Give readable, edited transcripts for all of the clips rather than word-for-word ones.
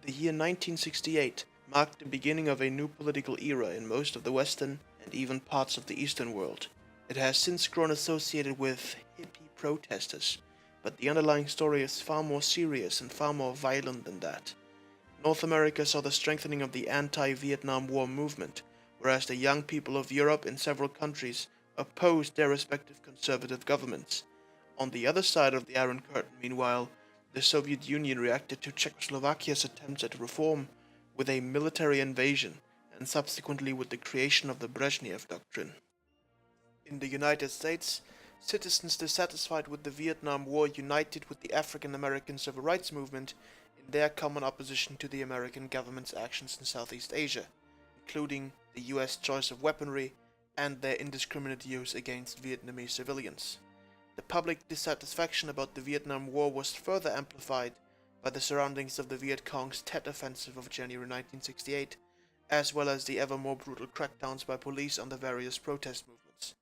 The year 1968 marked the beginning of a new political era in most of the Western and even parts of the Eastern world. It has since grown associated with hippie protesters, but the underlying story is far more serious and far more violent than that. North America saw the strengthening of the anti-Vietnam War movement, whereas the young people of Europe in several countries opposed their respective conservative governments. On the other side of the Iron Curtain, meanwhile, the Soviet Union reacted to Czechoslovakia's attempts at reform with a military invasion and subsequently with the creation of the Brezhnev Doctrine. In the United States, citizens dissatisfied with the Vietnam War united with the African American Civil Rights Movement in their common opposition to the American government's actions in Southeast Asia, including the US choice of weaponry and their indiscriminate use against Vietnamese civilians. The public dissatisfaction about the Vietnam War was further amplified by the surroundings of the Viet Cong's Tet Offensive of January 1968, as well as the ever more brutal crackdowns by police on the various protest movements.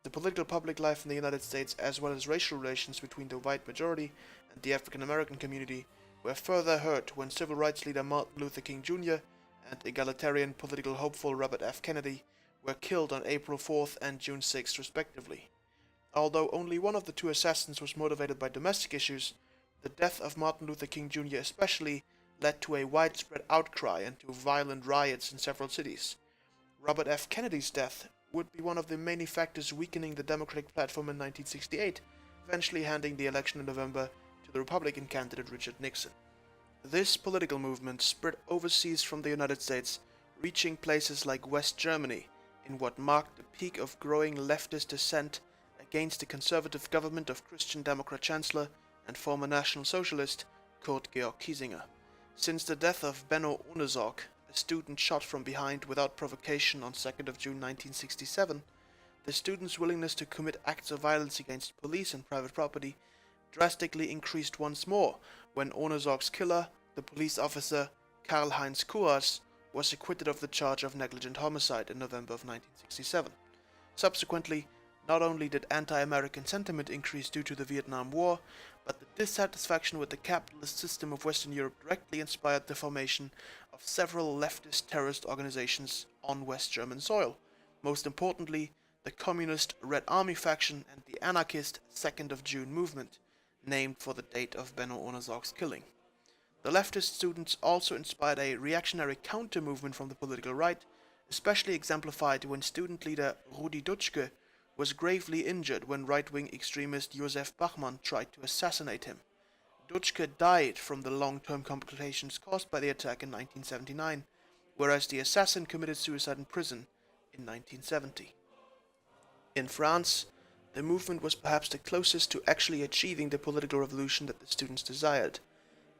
The political public life in the United States, as well as racial relations between the white majority and the African American community, were further hurt when civil rights leader Martin Luther King Jr. and egalitarian political hopeful Robert F. Kennedy were killed on April 4th and June 6th respectively. Although only one of the two assassins was motivated by domestic issues, the death of Martin Luther King Jr. especially led to a widespread outcry and to violent riots in several cities. Robert F. Kennedy's death would be one of the many factors weakening the Democratic platform in 1968, eventually handing the election in November to the Republican candidate Richard Nixon. This political movement spread overseas from the United States, reaching places like West Germany, in what marked the peak of growing leftist dissent against the conservative government of Christian Democrat Chancellor and former National Socialist Kurt Georg Kiesinger. Since the death of Benno Ohnesorg, a student shot from behind without provocation on 2nd of June 1967, the students' willingness to commit acts of violence against police and private property drastically increased once more when Ohnesorg's killer, the police officer Karl-Heinz Kuas, was acquitted of the charge of negligent homicide in November of 1967. Subsequently, not only did anti-American sentiment increase due to the Vietnam War, but the dissatisfaction with the capitalist system of Western Europe directly inspired the formation of several leftist terrorist organizations on West German soil, most importantly the communist Red Army faction and the anarchist 2nd of June movement, named for the date of Benno Ohnesorg's killing. The leftist students also inspired a reactionary counter-movement from the political right, especially exemplified when student leader Rudi Dutschke was gravely injured when right-wing extremist Josef Bachmann tried to assassinate him. Dutschke died from the long-term complications caused by the attack in 1979, whereas the assassin committed suicide in prison in 1970. In France, the movement was perhaps the closest to actually achieving the political revolution that the students desired.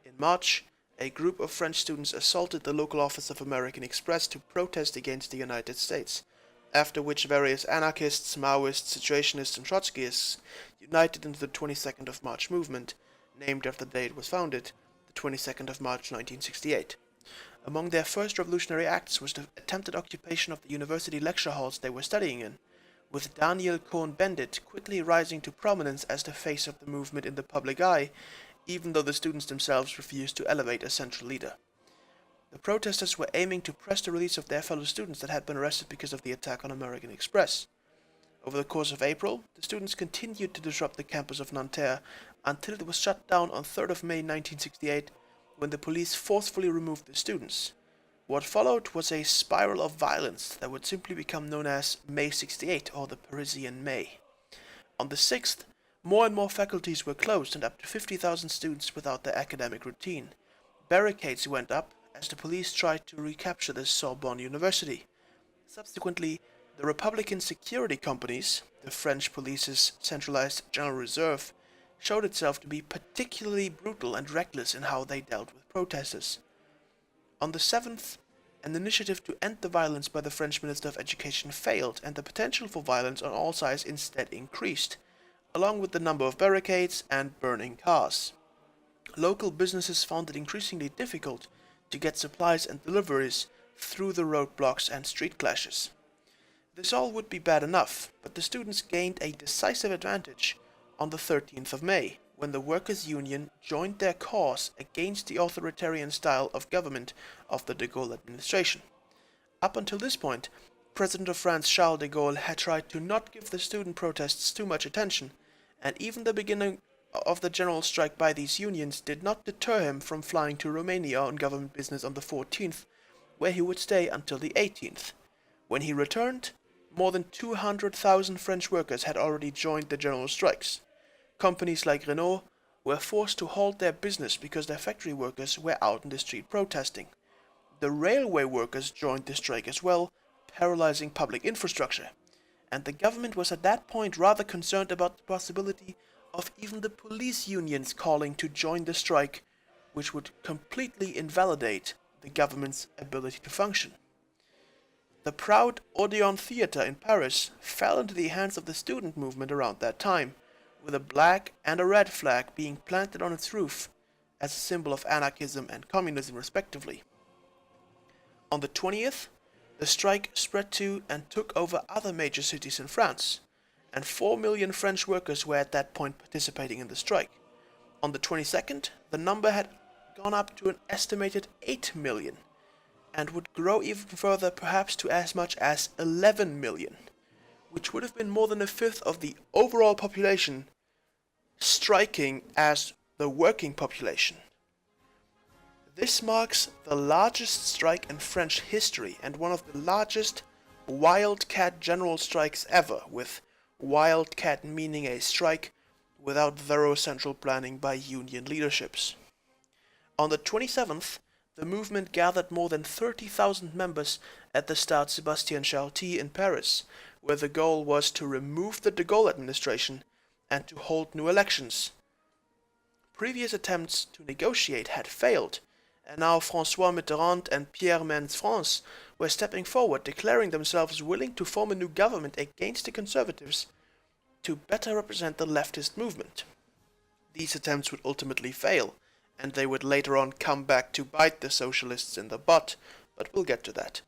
In March, a group of French students assaulted the local office of American Express to protest against the United States, after which various anarchists, Maoists, Situationists, and Trotskyists united into the 22nd of March movement, named after the day it was founded, the 22nd of March 1968. Among their first revolutionary acts was the attempted occupation of the university lecture halls they were studying in, with Daniel Cohn-Bendit quickly rising to prominence as the face of the movement in the public eye, even though the students themselves refused to elevate a central leader. The protesters were aiming to press the release of their fellow students that had been arrested because of the attack on American Express. Over the course of April, the students continued to disrupt the campus of Nanterre until it was shut down on 3rd of May 1968, when the police forcefully removed the students. What followed was a spiral of violence that would simply become known as May 68, or the Parisian May. On the 6th, more and more faculties were closed and up to 50,000 students without their academic routine. Barricades went up as the police tried to recapture the Sorbonne University. Subsequently, the Republican security companies, the French police's centralized General Reserve, showed itself to be particularly brutal and reckless in how they dealt with protesters. On the 7th, an initiative to end the violence by the French Minister of Education failed, and the potential for violence on all sides instead increased, along with the number of barricades and burning cars. Local businesses found it increasingly difficult to get supplies and deliveries through the roadblocks and street clashes. This all would be bad enough, but the students gained a decisive advantage on the 13th of May, when the workers' union joined their cause against the authoritarian style of government of the de Gaulle administration. Up until this point, President of France Charles de Gaulle had tried to not give the student protests too much attention, and even the beginning of the general strike by these unions did not deter him from flying to Romania on government business on the 14th, where he would stay until the 18th. When he returned, more than 200,000 French workers had already joined the general strikes. Companies like Renault were forced to halt their business because their factory workers were out in the street protesting. The railway workers joined the strike as well, paralyzing public infrastructure, and the government was at that point rather concerned about the possibility of even the police unions calling to join the strike, which would completely invalidate the government's ability to function. The proud Odeon Theatre in Paris fell into the hands of the student movement around that time, with a black and a red flag being planted on its roof as a symbol of anarchism and communism respectively. On the 20th, the strike spread to and took over other major cities in France, and 4 million French workers were at that point participating in the strike. On the 22nd, the number had gone up to an estimated 8 million, and would grow even further, perhaps to as much as 11 million, which would have been more than a fifth of the overall population striking as the working population. This marks the largest strike in French history and one of the largest wildcat general strikes ever, with wildcat meaning a strike without thorough central planning by union leaderships. On the 27th, the movement gathered more than 30,000 members at the Stade Sébastien Charty in Paris, where the goal was to remove the de Gaulle administration and to hold new elections. Previous attempts to negotiate had failed, and now François Mitterrand and Pierre Mens France were stepping forward, declaring themselves willing to form a new government against the conservatives to better represent the leftist movement. These attempts would ultimately fail, and they would later on come back to bite the socialists in the butt, but we'll get to that.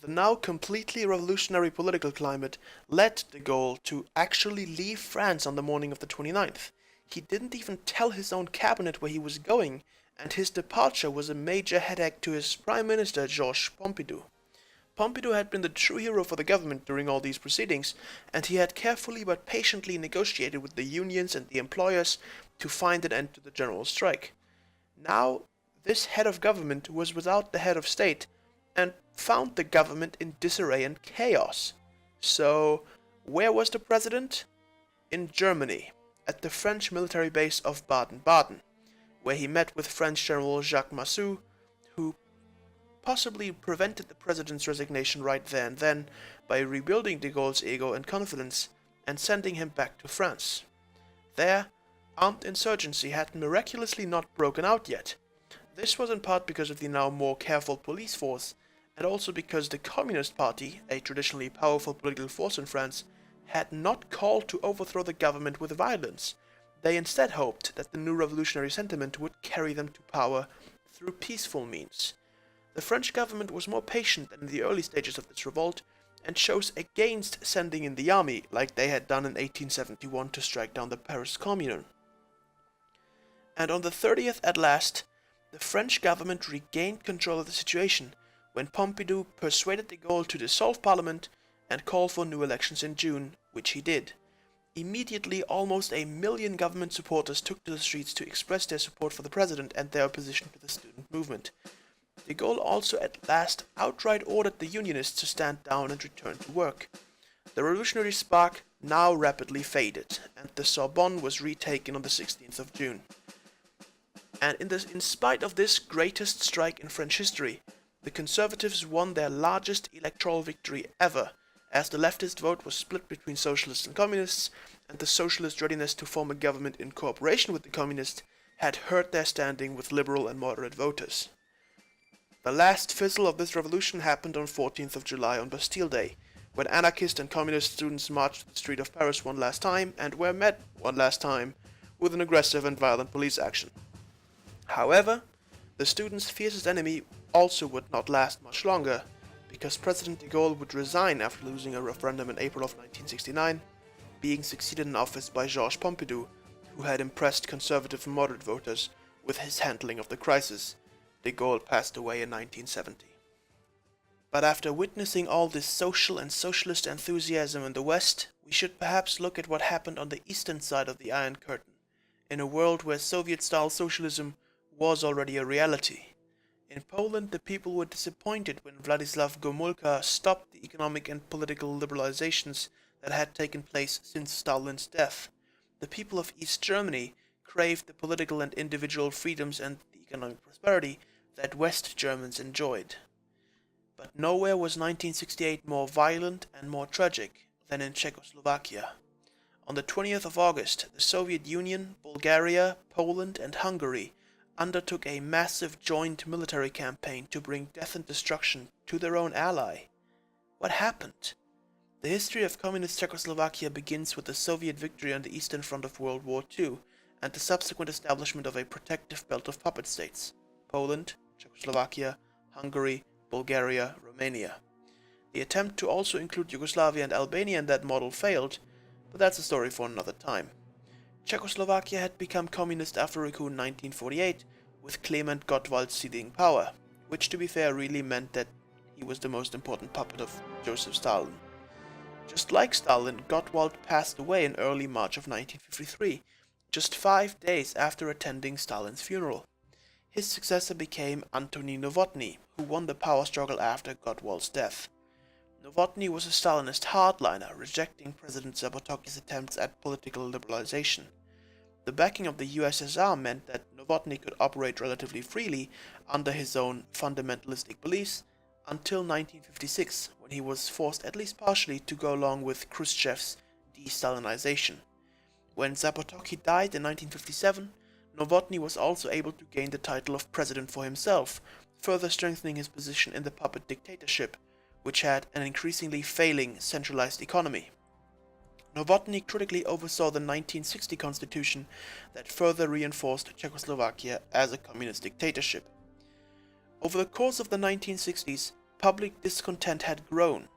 The now completely revolutionary political climate led de Gaulle to actually leave France on the morning of the 29th. He didn't even tell his own cabinet where he was going, and his departure was a major headache to his Prime Minister Georges Pompidou. Pompidou had been the true hero for the government during all these proceedings, and he had carefully but patiently negotiated with the unions and the employers to find an end to the general strike. Now, this head of government was without the head of state, and found the government in disarray and chaos. So, where was the president? In Germany, at the French military base of Baden-Baden, where he met with French General Jacques Massu, who possibly prevented the president's resignation right there and then by rebuilding de Gaulle's ego and confidence and sending him back to France. There, armed insurgency had miraculously not broken out yet. This was in part because of the now more careful police force, and also because the Communist Party, a traditionally powerful political force in France, had not called to overthrow the government with violence. They instead hoped that the new revolutionary sentiment would carry them to power through peaceful means. The French government was more patient than in the early stages of this revolt, and chose against sending in the army like they had done in 1871 to strike down the Paris Commune. And on the 30th at last, the French government regained control of the situation when Pompidou persuaded de Gaulle to dissolve parliament and call for new elections in June, which he did. Immediately, almost 1 million government supporters took to the streets to express their support for the president and their opposition to the student movement. De Gaulle also at last outright ordered the unionists to stand down and return to work. The revolutionary spark now rapidly faded, and the Sorbonne was retaken on the 16th of June. And in spite of this greatest strike in French history, the conservatives won their largest electoral victory ever, as the leftist vote was split between socialists and communists, and the socialist readiness to form a government in cooperation with the communists had hurt their standing with liberal and moderate voters. The last fizzle of this revolution happened on 14th of July on Bastille Day, when anarchist and communist students marched to the street of Paris one last time and were met one last time with an aggressive and violent police action. However, the students' fiercest enemy also would not last much longer, because President de Gaulle would resign after losing a referendum in April of 1969, being succeeded in office by Georges Pompidou, who who had impressed conservative and moderate voters with his handling of the crisis. De Gaulle passed away in 1970. But after witnessing all this social and socialist enthusiasm in the West, we should perhaps look at what happened on the eastern side of the Iron Curtain, in a world where Soviet-style socialism was already a reality. In Poland, the people were disappointed when Władysław Gomulka stopped the economic and political liberalizations that had taken place since Stalin's death. The people of East Germany craved the political and individual freedoms and the economic prosperity that West Germans enjoyed. But nowhere was 1968 more violent and more tragic than in Czechoslovakia. On the 20th of August, the Soviet Union, Bulgaria, Poland and Hungary undertook a massive joint military campaign to bring death and destruction to their own ally. What happened? The history of communist Czechoslovakia begins with the Soviet victory on the Eastern Front of World War II and the subsequent establishment of a protective belt of puppet states: Poland, Czechoslovakia, Hungary, Bulgaria, Romania. The attempt to also include Yugoslavia and Albania in that model failed, but that's a story for another time. Czechoslovakia had become communist after a coup in 1948, with Klement Gottwald ceding power, which to be fair really meant that he was the most important puppet of Joseph Stalin. Just like Stalin, Gottwald passed away in early March of 1953, just 5 days after attending Stalin's funeral. His successor became Antoni Novotny, who won the power struggle after Gottwald's death. Novotny was a Stalinist hardliner, rejecting President Zapotoki's attempts at political liberalization. The backing of the USSR meant that Novotny could operate relatively freely under his own fundamentalistic beliefs until 1956, when he was forced at least partially to go along with Khrushchev's de-Stalinization. When Zapotoki died in 1957, Novotny was also able to gain the title of president for himself, further strengthening his position in the puppet dictatorship, which had an increasingly failing centralized economy. Novotny critically oversaw the 1960 constitution that further reinforced Czechoslovakia as a communist dictatorship. Over the course of the 1960s, public discontent had grown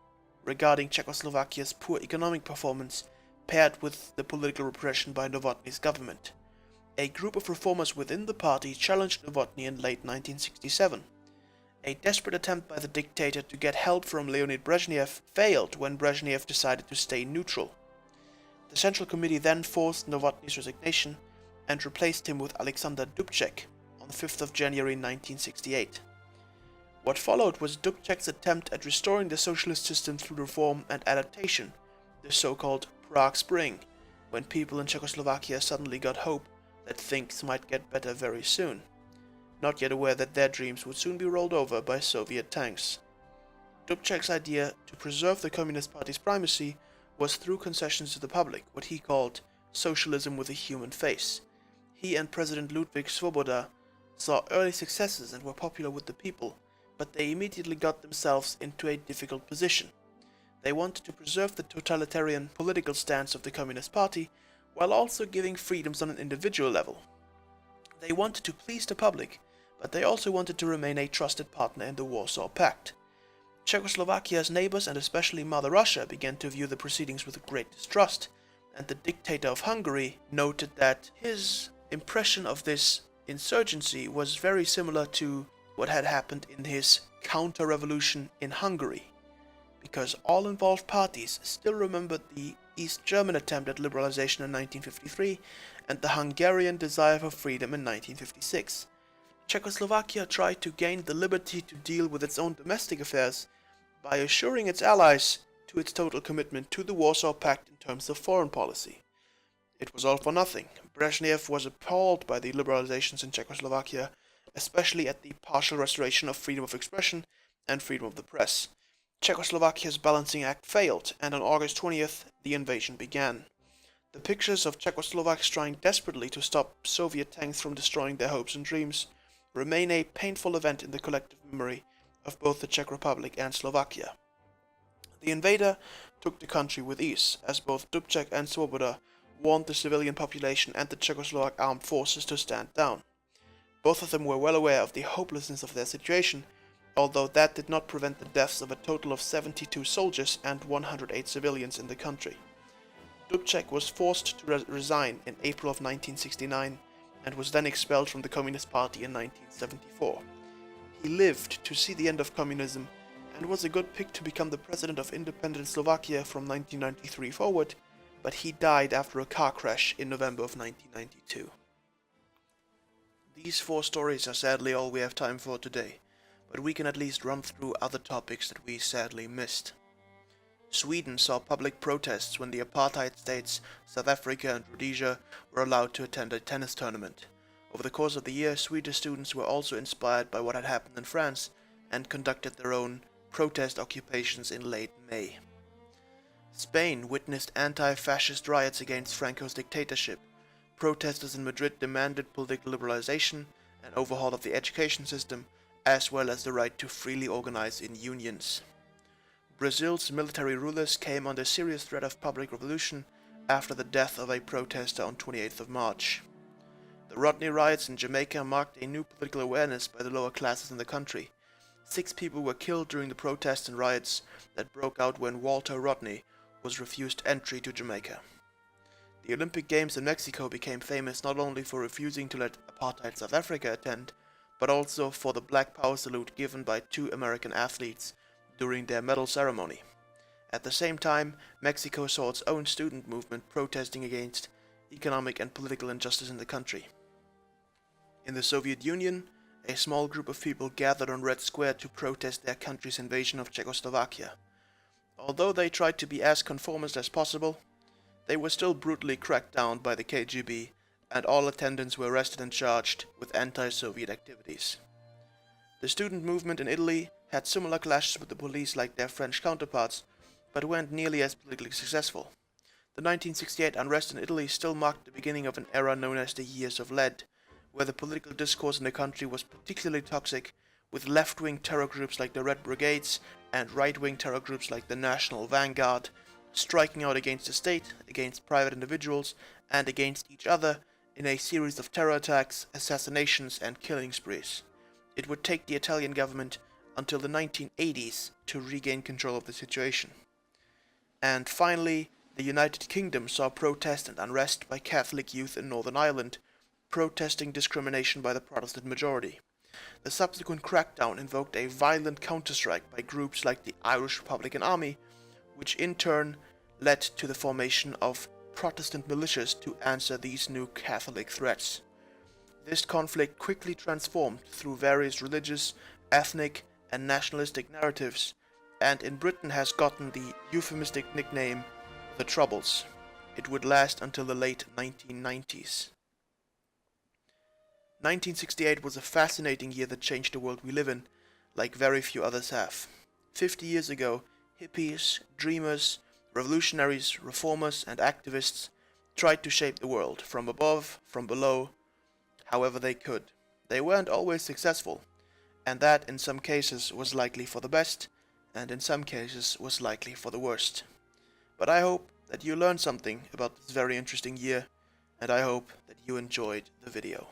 regarding Czechoslovakia's poor economic performance, paired with the political repression by Novotny's government. A group of reformers within the party challenged Novotny in late 1967. A desperate attempt by the dictator to get help from Leonid Brezhnev failed when Brezhnev decided to stay neutral. The Central Committee then forced Novotny's resignation and replaced him with Alexander Dubček on the 5th of January 1968. What followed was Dubček's attempt at restoring the socialist system through reform and adaptation, the so-called Prague Spring, when people in Czechoslovakia suddenly got hope that things might get better very soon, not yet aware that their dreams would soon be rolled over by Soviet tanks. Dubček's idea to preserve the Communist Party's primacy was through concessions to the public, what he called socialism with a human face. He and President Ludvík Svoboda saw early successes and were popular with the people, but they immediately got themselves into a difficult position. They wanted to preserve the totalitarian political stance of the Communist Party, while also giving freedoms on an individual level. They wanted to please the public, but they also wanted to remain a trusted partner in the Warsaw Pact. Czechoslovakia's neighbors, and especially Mother Russia, began to view the proceedings with great distrust, and the dictator of Hungary noted that his impression of this insurgency was very similar to what had happened in his counter-revolution in Hungary, because all involved parties still remembered the East German attempt at liberalization in 1953 and the Hungarian desire for freedom in 1956. Czechoslovakia tried to gain the liberty to deal with its own domestic affairs by assuring its allies to its total commitment to the Warsaw Pact in terms of foreign policy. It was all for nothing. Brezhnev was appalled by the liberalizations in Czechoslovakia, especially at the partial restoration of freedom of expression and freedom of the press. Czechoslovakia's balancing act failed, and on August 20th, the invasion began. The pictures of Czechoslovaks trying desperately to stop Soviet tanks from destroying their hopes and dreams remain a painful event in the collective memory of both the Czech Republic and Slovakia. The invader took the country with ease, as both Dubček and Svoboda warned the civilian population and the Czechoslovak armed forces to stand down. Both of them were well aware of the hopelessness of their situation, although that did not prevent the deaths of a total of 72 soldiers and 108 civilians in the country. Dubček was forced to resign in April of 1969 and was then expelled from the Communist Party in 1974. He lived to see the end of communism and was a good pick to become the president of independent Slovakia from 1993 forward, but he died after a car crash in November of 1992. These 4 stories are sadly all we have time for today, but we can at least run through other topics that we sadly missed. Sweden saw public protests when the apartheid states South Africa and Rhodesia were allowed to attend a tennis tournament. Over the course of the year, Swedish students were also inspired by what had happened in France and conducted their own protest occupations in late May. Spain witnessed anti-fascist riots against Franco's dictatorship. Protesters in Madrid demanded political liberalization, an overhaul of the education system, as well as the right to freely organize in unions. Brazil's military rulers came under serious threat of public revolution after the death of a protester on 28th of March. The Rodney riots in Jamaica marked a new political awareness by the lower classes in the country. 6 people were killed during the protests and riots that broke out when Walter Rodney was refused entry to Jamaica. The Olympic Games in Mexico became famous not only for refusing to let apartheid South Africa attend, but also for the Black Power salute given by 2 American athletes during their medal ceremony. At the same time, Mexico saw its own student movement protesting against economic and political injustice in the country. In the Soviet Union, a small group of people gathered on Red Square to protest their country's invasion of Czechoslovakia. Although they tried to be as conformist as possible, they were still brutally cracked down by the KGB, and all attendants were arrested and charged with anti-Soviet activities. The student movement in Italy had similar clashes with the police like their French counterparts, but weren't nearly as politically successful. The 1968 unrest in Italy still marked the beginning of an era known as the Years of Lead, where the political discourse in the country was particularly toxic, with left-wing terror groups like the Red Brigades and right-wing terror groups like the National Vanguard striking out against the state, against private individuals, and against each other in a series of terror attacks, assassinations, and killing sprees. It would take the Italian government until the 1980s to regain control of the situation. And finally, the United Kingdom saw protest and unrest by Catholic youth in Northern Ireland, protesting discrimination by the Protestant majority. The subsequent crackdown invoked a violent counterstrike by groups like the Irish Republican Army, which in turn led to the formation of Protestant militias to answer these new Catholic threats. This conflict quickly transformed through various religious, ethnic, and nationalistic narratives, and in Britain has gotten the euphemistic nickname the Troubles. It would last until the late 1990s. 1968 was a fascinating year that changed the world we live in, like very few others have. 50 years ago, hippies, dreamers, revolutionaries, reformers, and activists tried to shape the world, from above, from below, however they could. They weren't always successful, and that in some cases was likely for the best, and in some cases was likely for the worst. But I hope that you learned something about this very interesting year, and I hope that you enjoyed the video.